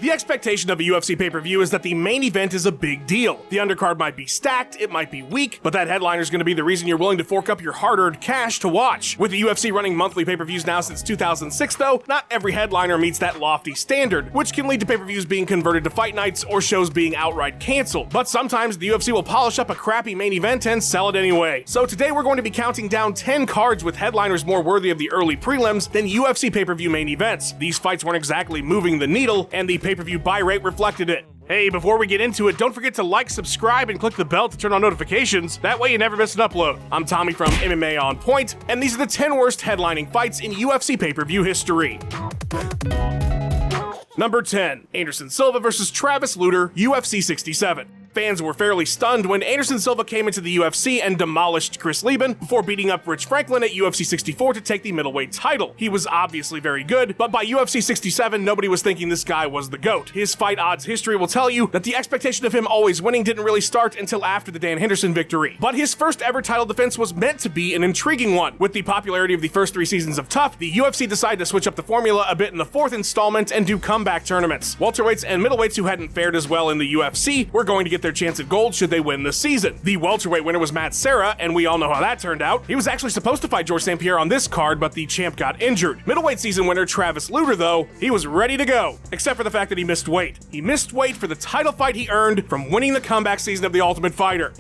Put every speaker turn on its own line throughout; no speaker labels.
The expectation of a UFC pay-per-view is that the main event is a big deal. The undercard might be stacked, it might be weak, but that headliner is going to be the reason you're willing to fork up your hard-earned cash to watch. With the UFC running monthly pay-per-views now since 2006 though, not every headliner meets that lofty standard, which can lead to pay-per-views being converted to fight nights or shows being outright canceled. But sometimes the UFC will polish up a crappy main event and sell it anyway. So today we're going to be counting down 10 cards with headliners more worthy of the early prelims than UFC pay-per-view main events. These fights weren't exactly moving the needle, and the pay-per-view buy rate reflected it. Hey, before we get into it, don't forget to like, subscribe, and click the bell to turn on notifications. That way you never miss an upload. I'm Tommy from MMA On Point, and these are the 10 worst headlining fights in UFC pay-per-view history. Number 10. Anderson Silva vs. Travis Lutter, UFC 67. Fans were fairly stunned when Anderson Silva came into the UFC and demolished Chris Lieben before beating up Rich Franklin at UFC 64 to take the middleweight title. He was obviously very good, but by UFC 67, nobody was thinking this guy was the GOAT. His fight odds history will tell you that the expectation of him always winning didn't really start until after the Dan Henderson victory. But his first ever title defense was meant to be an intriguing one. With the popularity of the first 3 seasons of TUF, the UFC decided to switch up the formula a bit in the 4th installment and do comeback tournaments. Welterweights and middleweights who hadn't fared as well in the UFC were going to get their chance at gold should they win this season. The welterweight winner was Matt Serra, and we all know how that turned out. He was actually supposed to fight Georges St. Pierre on this card, but the champ got injured. Middleweight season winner Travis Lutter, though, he was ready to go, except for the fact that he missed weight. He missed weight for the title fight he earned from winning the comeback season of The Ultimate Fighter.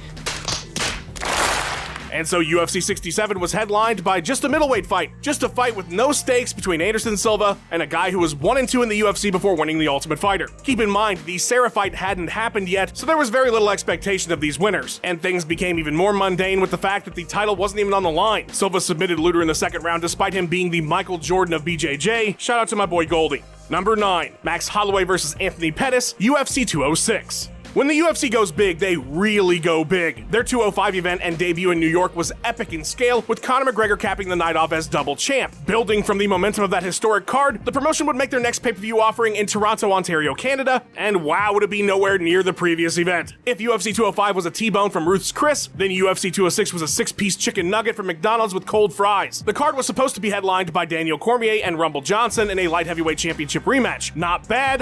And so UFC 67 was headlined by just a middleweight fight, just a fight with no stakes between Anderson Silva and a guy who was 1-2 in the UFC before winning the Ultimate Fighter. Keep in mind, the Serra fight hadn't happened yet, so there was very little expectation of these winners, and things became even more mundane with the fact that the title wasn't even on the line. Silva submitted Lutter in the 2nd round despite him being the Michael Jordan of BJJ. Shout out to my boy Goldie. Number 9. Max Holloway vs. Anthony Pettis, UFC 206. When the UFC goes big, they really go big. Their 205 event and debut in New York was epic in scale, with Conor McGregor capping the night off as double champ. Building from the momentum of that historic card, the promotion would make their next pay-per-view offering in Toronto, Ontario, Canada, and wow, would it be nowhere near the previous event. If UFC 205 was a T-bone from Ruth's Chris, then UFC 206 was a 6-piece chicken nugget from McDonald's with cold fries. The card was supposed to be headlined by Daniel Cormier and Rumble Johnson in a light heavyweight championship rematch. Not bad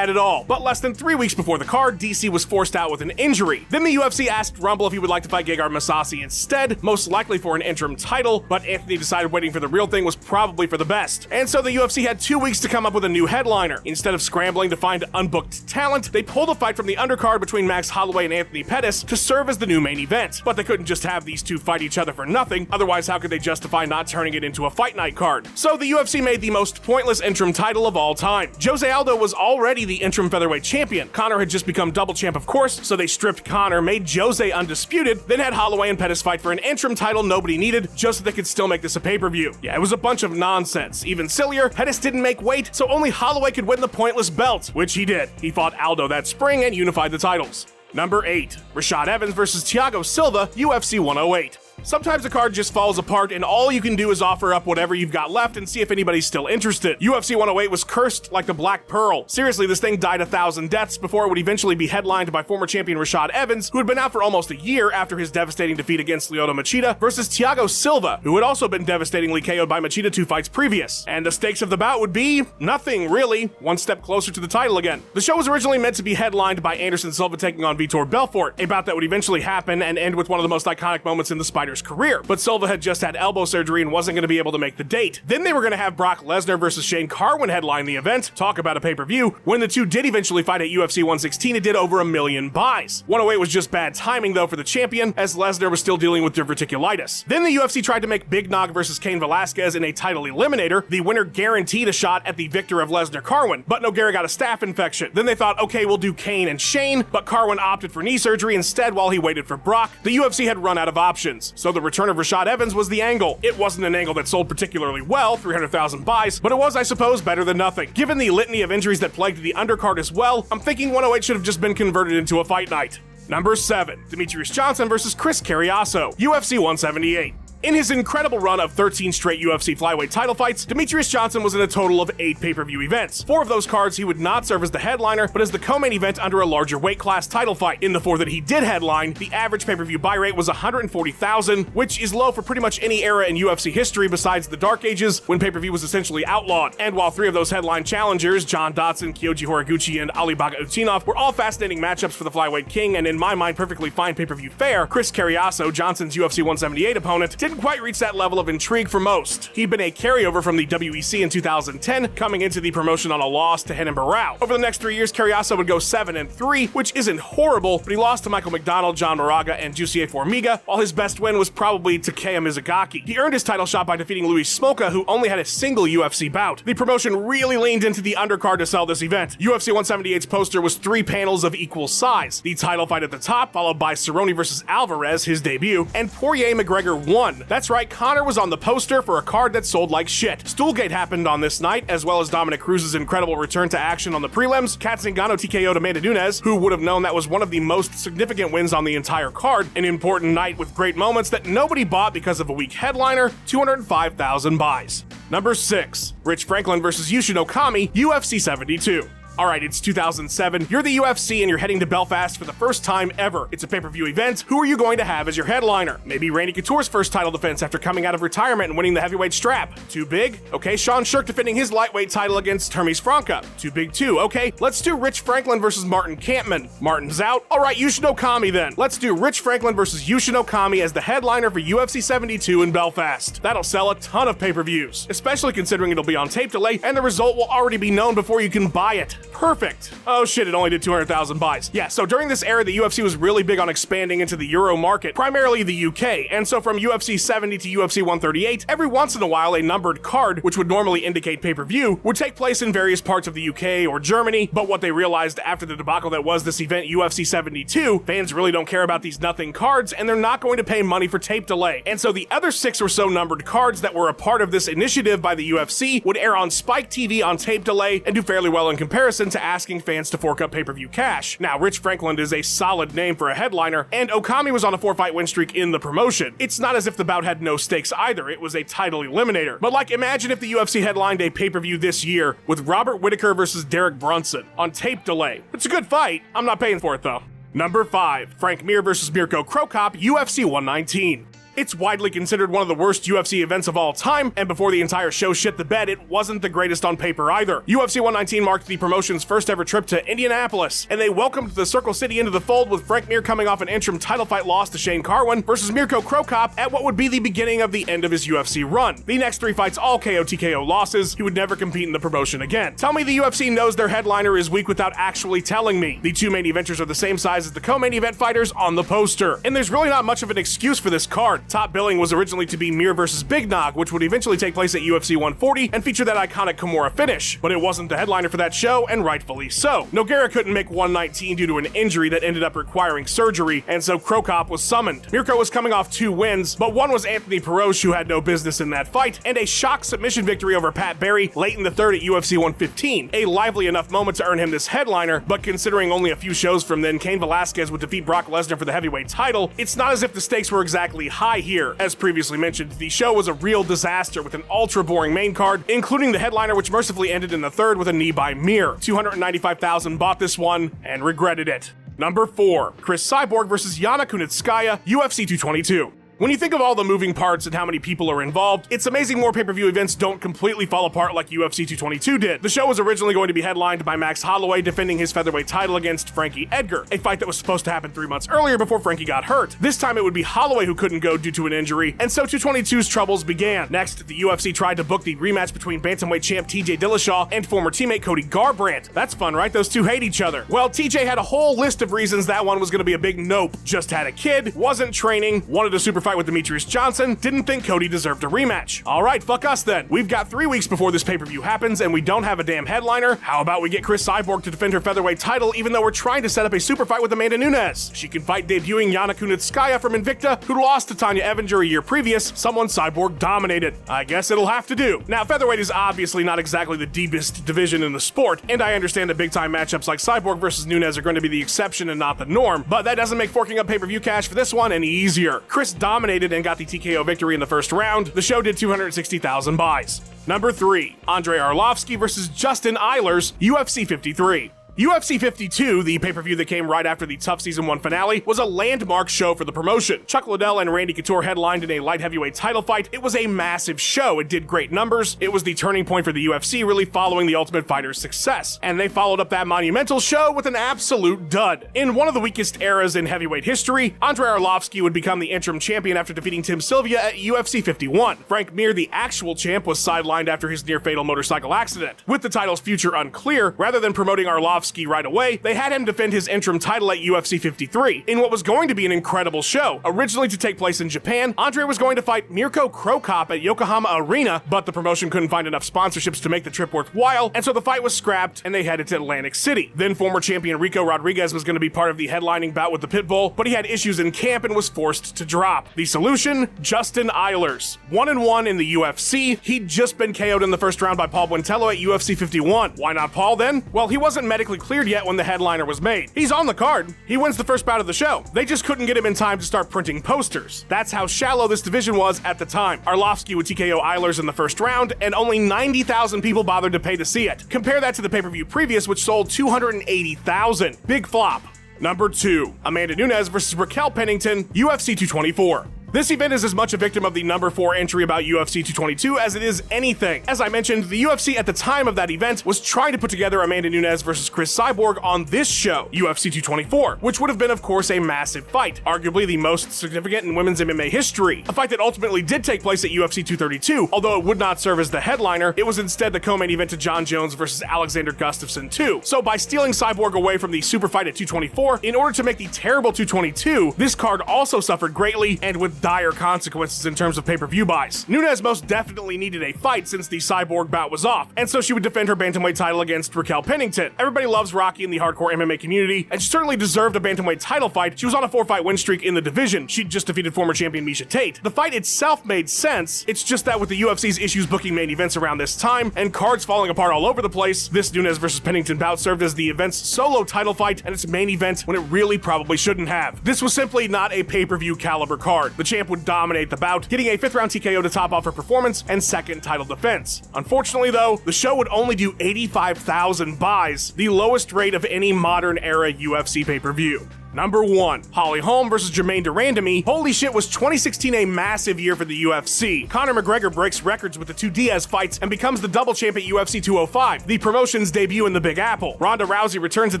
at all. But less than 3 weeks before the card, DC was forced out with an injury. Then the UFC asked Rumble if he would like to fight Gegard Mousasi instead, most likely for an interim title, but Anthony decided waiting for the real thing was probably for the best. And so the UFC had 2 weeks to come up with a new headliner. Instead of scrambling to find unbooked talent, they pulled a fight from the undercard between Max Holloway and Anthony Pettis to serve as the new main event. But they couldn't just have these two fight each other for nothing, otherwise how could they justify not turning it into a fight night card? So the UFC made the most pointless interim title of all time. Jose Aldo was already the interim featherweight champion. Conor had just become double champ of course, so they stripped Conor, made Jose undisputed, then had Holloway and Pettis fight for an interim title nobody needed, just so they could still make this a pay-per-view. Yeah, it was a bunch of nonsense. Even sillier, Pettis didn't make weight, so only Holloway could win the pointless belt, which he did. He fought Aldo that spring and unified the titles. Number 8. Rashad Evans vs. Thiago Silva, UFC 108. Sometimes a card just falls apart and all you can do is offer up whatever you've got left and see if anybody's still interested. UFC 108 was cursed like the Black Pearl. Seriously, this thing died 1,000 deaths before it would eventually be headlined by former champion Rashad Evans, who had been out for almost a year after his devastating defeat against Lyoto Machida, versus Thiago Silva, who had also been devastatingly KO'd by Machida 2 fights previous. And the stakes of the bout would be nothing, really. One step closer to the title again. The show was originally meant to be headlined by Anderson Silva taking on Vitor Belfort, a bout that would eventually happen and end with one of the most iconic moments in the Spider's career, but Silva had just had elbow surgery and wasn't going to be able to make the date. Then they were going to have Brock Lesnar versus Shane Carwin headline the event. Talk about a pay-per-view. When the two did eventually fight at UFC 116, it did over 1 million buys. 108 was just bad timing though for the champion, as Lesnar was still dealing with diverticulitis. Then the UFC tried to make Big Nog versus Cain Velasquez in a title eliminator. The winner guaranteed a shot at the victor of Lesnar Carwin, but Nogueira got a staph infection. Then they thought, okay, we'll do Cain and Shane, but Carwin opted for knee surgery instead while he waited for Brock. The UFC had run out of options, so the return of Rashad Evans was the angle. It wasn't an angle that sold particularly well, 300,000 buys, but it was, I suppose, better than nothing. Given the litany of injuries that plagued the undercard as well, I'm thinking 108 should have just been converted into a fight night. Number 7. Demetrious Johnson versus Chris Cariaso, UFC 178. In his incredible run of 13 straight UFC flyweight title fights, Demetrious Johnson was in a total of 8 pay-per-view events. 4 of those cards he would not serve as the headliner, but as the co-main event under a larger weight class title fight. In the 4 that he did headline, the average pay-per-view buy rate was 140,000, which is low for pretty much any era in UFC history besides the Dark Ages, when pay-per-view was essentially outlawed. And while 3 of those headline challengers, John Dodson, Kyoji Horiguchi, and Ali Bagautinov, were all fascinating matchups for the flyweight king and in my mind perfectly fine pay-per-view fare, Chris CARIASO, Johnson's UFC 178 opponent, didn't quite reach that level of intrigue for most. He'd been a carryover from the WEC in 2010, coming into the promotion on a loss to Renan Barão. Over the next 3 years, CARIASO would go 7-3, which isn't horrible, but he lost to Michael McDonald, John Moraga, and Jussier Formiga, while his best win was probably Takeya Mizugaki. He earned his title shot by defeating Luis Smolka, who only had a single UFC bout. The promotion really leaned into the undercard to sell this event. UFC 178's poster was 3 panels of equal size. The title fight at the top, followed by Cerrone vs. Alvarez, his debut, and Poirier-McGregor 1. That's right, Conor was on the poster for a card that sold like shit. Stoolgate happened on this night, as well as Dominic Cruz's incredible return to action on the prelims, Kat Zingano TKO'd Amanda Nunes, who would have known that was one of the most significant wins on the entire card, an important night with great moments that nobody bought because of a weak headliner, 205,000 buys. Number 6, Rich Franklin vs. YUSHIN OKAMI, UFC 72. Alright, it's 2007, you're the UFC and you're heading to Belfast for the first time ever. It's a pay-per-view event. Who are you going to have as your headliner? Maybe Randy Couture's first title defense after coming out of retirement and winning the heavyweight strap. Too big? Okay, Sean Shirk defending his lightweight title against Hermes Franca. Too big too. Okay, let's do Rich Franklin versus Martin Kampmann. Martin's out. Alright, YUSHIN OKAMI then. Let's do Rich Franklin versus YUSHIN OKAMI as the headliner for UFC 72 in Belfast. That'll sell a ton of pay-per-views, especially considering it'll be on tape delay and the result will already be known before you can buy it. Perfect. Oh shit, it only did 200,000 buys. Yeah, so during this era, the UFC was really big on expanding into the Euro market, primarily the UK, and so from UFC 70 to UFC 138, every once in a while a numbered card, which would normally indicate pay-per-view, would take place in various parts of the UK or Germany, but what they realized after the debacle that was this event, UFC 72, fans really don't care about these nothing cards, and they're not going to pay money for tape delay. And so the other 6 or so numbered cards that were a part of this initiative by the UFC would air on Spike TV on tape delay and do fairly well in comparison to asking fans to fork up pay-per-view cash. Now, Rich Franklin is a solid name for a headliner, and OKAMI was on a 4-fight win streak in the promotion. It's not as if the bout had no stakes either, it was a title eliminator. But like, imagine if the UFC headlined a pay-per-view this year with Robert Whittaker versus Derek Brunson on tape delay. It's a good fight, I'm not paying for it though. Number 5, Frank Mir versus Mirko Cro Cop, UFC 119. It's widely considered one of the worst UFC events of all time, and before the entire show shit the bed, it wasn't the greatest on paper either. UFC 119 marked the promotion's first ever trip to Indianapolis, and they welcomed the Circle City into the fold with Frank Mir coming off an interim title fight loss to Shane Carwin versus Mirko Cro Cop at what would be the beginning of the end of his UFC run. The next 3 fights all KO TKO losses, he would never compete in the promotion again. Tell me the UFC knows their headliner is weak without actually telling me. The 2 main eventers are the same size as the co-main event fighters on the poster, and there's really not much of an excuse for this card. Top billing was originally to be Mir versus Big Nog, which would eventually take place at UFC 140 and feature that iconic Kimura finish, but it wasn't the headliner for that show, and rightfully so. Nogueira couldn't make 119 due to an injury that ended up requiring surgery, and so Cro Cop was summoned. Mirko was coming off 2 wins, but one was Anthony Perosh, who had no business in that fight, and a shock submission victory over Pat Barry late in the 3rd at UFC 115. A lively enough moment to earn him this headliner, but considering only a few shows from then Cain Velasquez would defeat Brock Lesnar for the heavyweight title, it's not as if the stakes were exactly high here. As previously mentioned, the show was a real disaster with an ultra boring main card, including the headliner, which mercifully ended in the 3rd with a knee by Mir. 295,000 bought this one and regretted it. Number 4, Chris Cyborg versus Yana Kunitskaya, UFC 222. When you think of all the moving parts and how many people are involved, it's amazing more pay-per-view events don't completely fall apart like UFC 222 did. The show was originally going to be headlined by Max Holloway defending his featherweight title against Frankie Edgar, a fight that was supposed to happen 3 months earlier before Frankie got hurt. This time it would be Holloway who couldn't go due to an injury, and so 222's troubles began. Next, the UFC tried to book the rematch between bantamweight champ TJ Dillashaw and former teammate Cody Garbrandt. That's fun, right? Those two hate each other. Well, TJ had a whole list of reasons that one was going to be a big nope. Just had a kid, wasn't training, wanted a super fight with Demetrious Johnson, didn't think Cody deserved a rematch. Alright, fuck us then. We've got 3 weeks before this pay-per-view happens and we don't have a damn headliner. How about we get Chris Cyborg to defend her featherweight title even though we're trying to set up a super fight with Amanda Nunes? She can fight debuting Yana Kunitskaya from Invicta, who lost to Tanya Evinger a year previous, someone Cyborg dominated. I guess it'll have to do. Now, featherweight is obviously not exactly the deepest division in the sport, and I understand that big-time matchups like Cyborg versus Nunes are going to be the exception and not the norm, but that doesn't make forking up pay-per-view cash for this one any easier. Chris dominated dominated and got the TKO victory in the first round. The show did 260,000 buys. Number 3, ANDREI ARLOVSKI versus Justin EILERS, UFC 53. UFC 52, the pay-per-view that came right after the TUF Season 1 finale, was a landmark show for the promotion. Chuck Liddell and Randy Couture headlined in a light heavyweight title fight. It was a massive show. It did great numbers. It was the turning point for the UFC, really following the Ultimate Fighter's success. And they followed up that monumental show with an absolute dud. In one of the weakest eras in heavyweight history, ANDREI ARLOVSKI would become the interim champion after defeating Tim Sylvia at UFC 51. Frank Mir, the actual champ, was sidelined after his near-fatal motorcycle accident. With the title's future unclear, rather than promoting ARLOVSKI right away, they had him defend his interim title at UFC 53 in what was going to be an incredible show. Originally to take place in Japan, ANDREI was going to fight MIRKO at Yokohama Arena, but the promotion couldn't find enough sponsorships to make the trip worthwhile, and so the fight was scrapped and they headed to Atlantic City. Then former champion Rico Rodriguez was going to be part of the headlining bout with the Pitbull, but he had issues in camp and was forced to drop. The solution? Justin EILERS. 1-1 in the UFC. He'd just been KO'd in the first round by Paul Buentello at UFC 51. Why not Paul then? Well, he wasn't medically cleared yet when the headliner was made. He's on the card. He wins the first bout of the show. They just couldn't get him in time to start printing posters. That's how shallow this division was at the time. ARLOVSKI would TKO EILERS in the first round, and only 90,000 people bothered to pay to see it. Compare that to the pay-per-view previous, which sold 280,000. Big flop. Number 2, Amanda Nunes versus RAQUEL Pennington, UFC 224. This event is as much a victim of the number 4 entry about UFC 222 as it is anything. As I mentioned, the UFC at the time of that event was trying to put together Amanda Nunes versus Cris Cyborg on this show, UFC 224, which would have been, of course, a massive fight, arguably the most significant in women's MMA history. A fight that ultimately did take place at UFC 232, although it would not serve as the headliner. It was instead the co-main event to John Jones versus Alexander Gustafsson 2. So by stealing Cyborg away from the super fight at 224, in order to make the terrible 222, this card also suffered greatly and with dire consequences in terms of pay-per-view buys. Nunes most definitely needed a fight since the Cyborg bout was off, and so she would defend her bantamweight title against RAQUEL Pennington. Everybody loves Rocky in the hardcore MMA community, and she certainly deserved a bantamweight title fight. She was on a 4-fight win streak in the division. She'd just defeated former champion Miesha Tate. The fight itself made sense. It's just that with the UFC's issues booking main events around this time, and cards falling apart all over the place, this Nunes versus Pennington bout served as the event's solo title fight and its main event when it really probably shouldn't have. This was simply not a pay-per-view caliber card. The champ would dominate the bout, getting a 5th round TKO to top off her performance and second title defense. Unfortunately though, the show would only do 85,000 buys, the lowest rate of any modern era UFC pay-per-view. Number 1, Holly Holm versus Germaine de Randamie. Holy shit, was 2016 a massive year for the UFC. Conor McGregor breaks records with the 2 Diaz fights and becomes the double champ at UFC 205, the promotion's debut in the Big Apple. Ronda Rousey returns at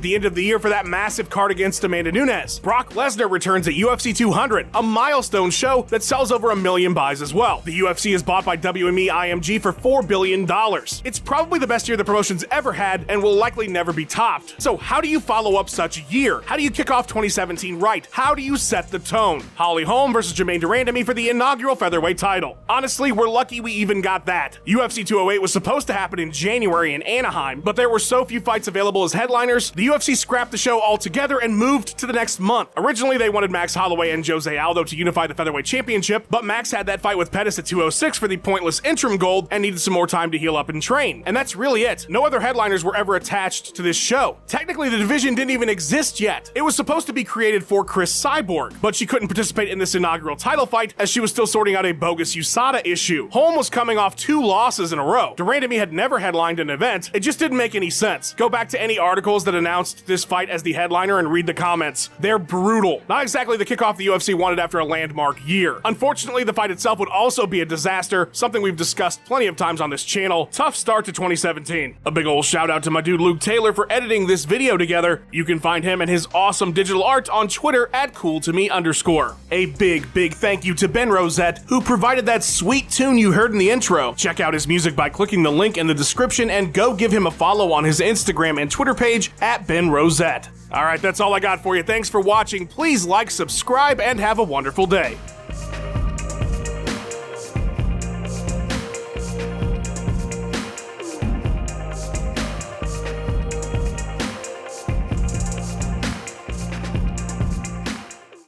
the end of the year for that massive card against Amanda Nunes. Brock Lesnar returns at UFC 200, a milestone show that sells over 1 million buys as well. The UFC is bought by WME IMG for $4 billion. It's probably the best year the promotion's ever had and will likely never be topped. So how do you follow up such a year? How do you kick off 2017 right? How do you set the tone? Holly Holm versus Germaine de Randamie for the inaugural featherweight title. Honestly, we're lucky we even got that. UFC 208 was supposed to happen in January in Anaheim, but there were so few fights available as headliners, the UFC scrapped the show altogether and moved to the next month. Originally, they wanted Max Holloway and Jose Aldo to unify the featherweight championship, but Max had that fight with Pettis at 206 for the pointless interim gold and needed some more time to heal up and train. And that's really it. No other headliners were ever attached to this show. Technically, the division didn't even exist yet. It was supposed to be created for Cris Cyborg, but she couldn't participate in this inaugural title fight as she was still sorting out a bogus USADA issue. Holm was coming off 2 losses in a row. De Randamie had never headlined an event. It just didn't make any sense. Go back to any articles that announced this fight as the headliner and read the comments. They're brutal. Not exactly the kickoff the UFC wanted after a landmark year. Unfortunately, the fight itself would also be a disaster, something we've discussed plenty of times on this channel. Tough start to 2017. A big ol' shout out to my dude Luke Taylor for editing this video together. You can find him and his awesome digital art on Twitter at @cooltome_. A big thank you to Ben Rosette, who provided that sweet tune you heard in the intro. Check out his music by clicking the link in the description and go give him a follow on his Instagram and Twitter page @BenRosette. Alright, that's all I got for you. Thanks for watching. Please like, subscribe, and have a wonderful day.